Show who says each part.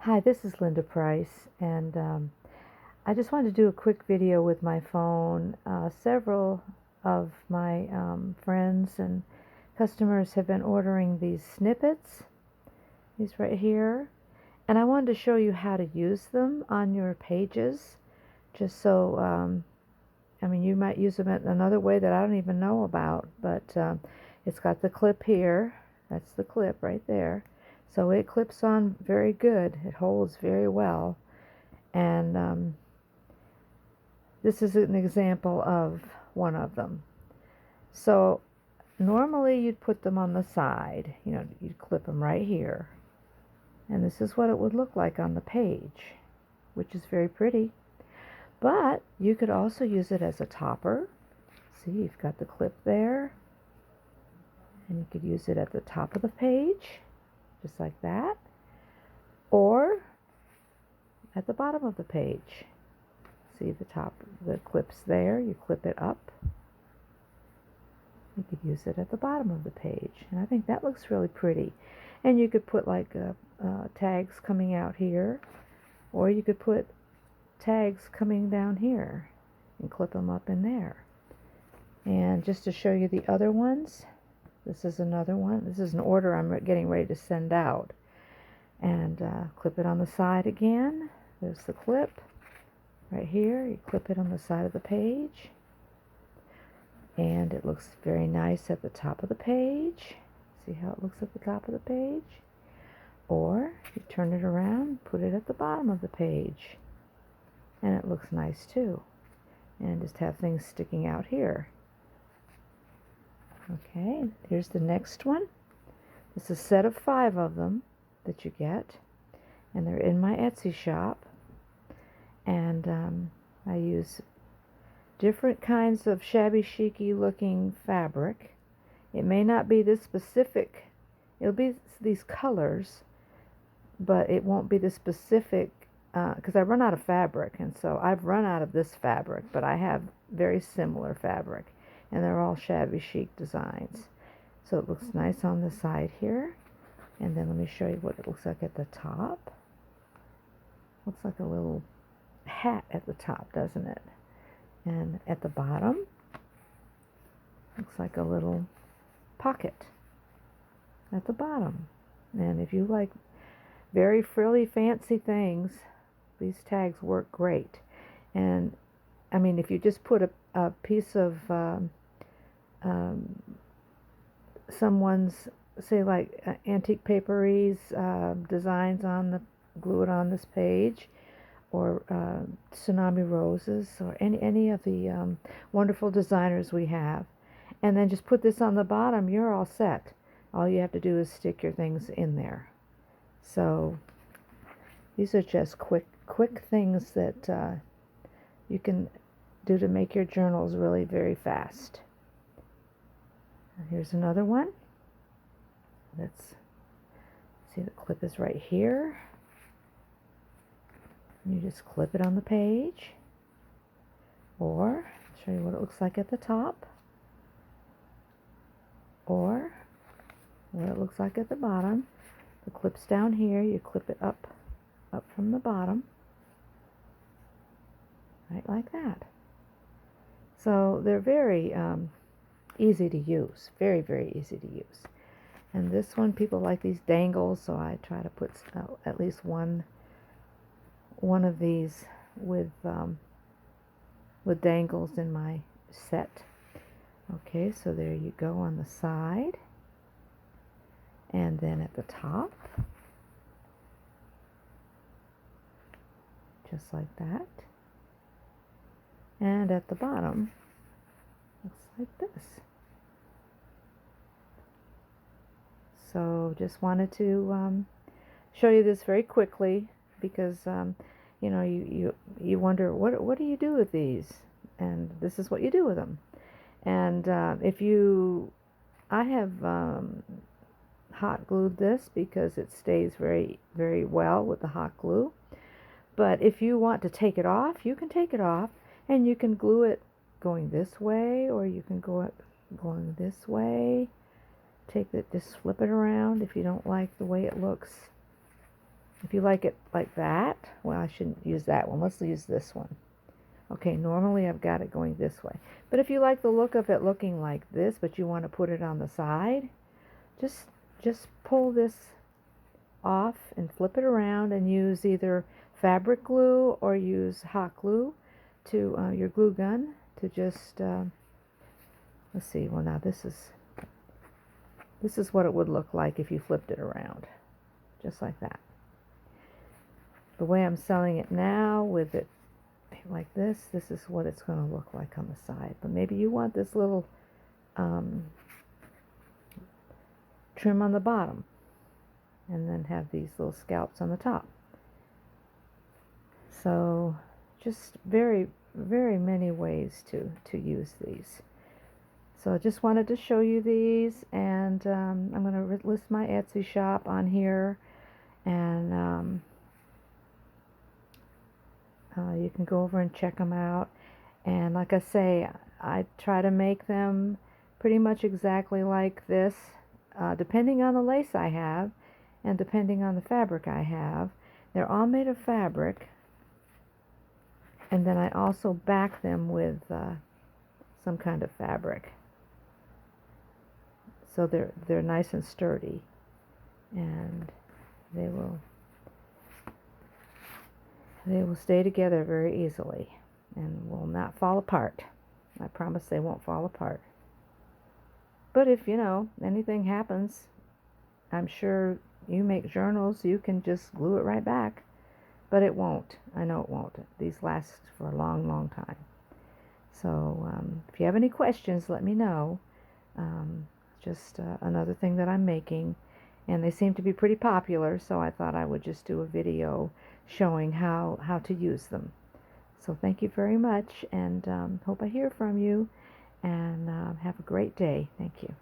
Speaker 1: Hi, this is Linda Price, and I just wanted to do a quick video with my phone. Several of my friends and customers have been ordering these snippets, these right here, and I wanted to show you how to use them on your pages, just so, I mean, you might use them in another way that I don't even know about, but it's got the clip here. That's the clip right there. So it clips on very good. It holds very well. And this is an example of one of them. So normally you'd put them on the side. You'd clip them right here. And this is what it would look like on the page, which is very pretty. But you could also use it as a topper. See, you've got the clip there. And you could use it at the top of the page, just like that. Or at the bottom of the page. See the clip's there. You clip it up. You could use it at the bottom of the page. And I think that looks really pretty. And you could put like tags coming out here. Or you could put tags coming down here and clip them up in there. And just to show you the other ones, this is another one. This is an order I'm getting ready to send out. And clip it on the side again. There's the clip right here. You clip it on the side of the page. And it looks very nice at the top of the page. See how it looks at the top of the page? Or you turn it around, put it at the bottom of the page. And it looks nice too. And just have things sticking out here. Okay, here's the next one. It's a set of 5 of them that you get. And they're in my Etsy shop. And I use different kinds of shabby chic-y looking fabric. It may not be this specific. It'll be these colors, but it won't be the specific, because I run out of fabric, and so I've run out of this fabric, but I have very similar fabric, and they're all shabby chic designs. So it looks nice on the side here, and then let me show you what it looks like at the top. Looks like a little hat at the top, doesn't it? And at the bottom, looks like a little pocket at the bottom. And if you like very frilly, fancy things, these tags work great. And I mean, if you just put a piece of someone's, say like antique paperies designs on glue it on this page, or tsunami roses, or any of the wonderful designers we have, and then just put this on the bottom, you're all set. All you have to do is stick your things in there. So these are just quick things that you can do to make your journals really very fast. Here's another one. Let's see, the clip is right here. You just clip it on the page, or I'll show you what it looks like at the top, or what it looks like at the bottom. The clip's down here. You clip it up from the bottom, right like that. So they're very easy to use, very, very easy to use. And this one, people like these dangles, so I try to put at least one of these with dangles in my set. Okay, so there you go on the side, and then at the top, just like that, and at the bottom, looks like this. So just wanted to show you this very quickly, because you know, you wonder, what do you do with these? And this is what you do with them. And I have hot glued this because it stays very, very well with the hot glue. But if you want to take it off, you can take it off, and you can glue it going this way, or you can go going this way. Just flip it around if you don't like the way it looks If you like it like that, well, I shouldn't use that one. Let's use this one. Okay, normally I've got it going this way. But if you like the look of it looking like this, but you want to put it on the side, just pull this off and flip it around and use either fabric glue or use hot glue to your glue gun to just let's see. Well, now this is what it would look like if you flipped it around, just like that. The way I'm selling it now with it like this is what it's going to look like on the side. But maybe you want this little trim on the bottom and then have these little scallops on the top. So just very, very many ways to use these. So I just wanted to show you these, and I'm going to list my Etsy shop on here, and you can go over and check them out. And like I say, I try to make them pretty much exactly like this, depending on the lace I have and depending on the fabric I have. They're all made of fabric, and then I also back them with some kind of fabric, so they're nice and sturdy, and they will stay together very easily and will not fall apart. I promise they won't fall apart. But if anything happens, I'm sure you make journals, you can just glue it right back. But it won't. I know it won't. These last for a long, long time. So if you have any questions, let me know. Just another thing that I'm making, and they seem to be pretty popular, so I thought I would just do a video showing how to use them. So thank you very much, and hope I hear from you, and have a great day. Thank you.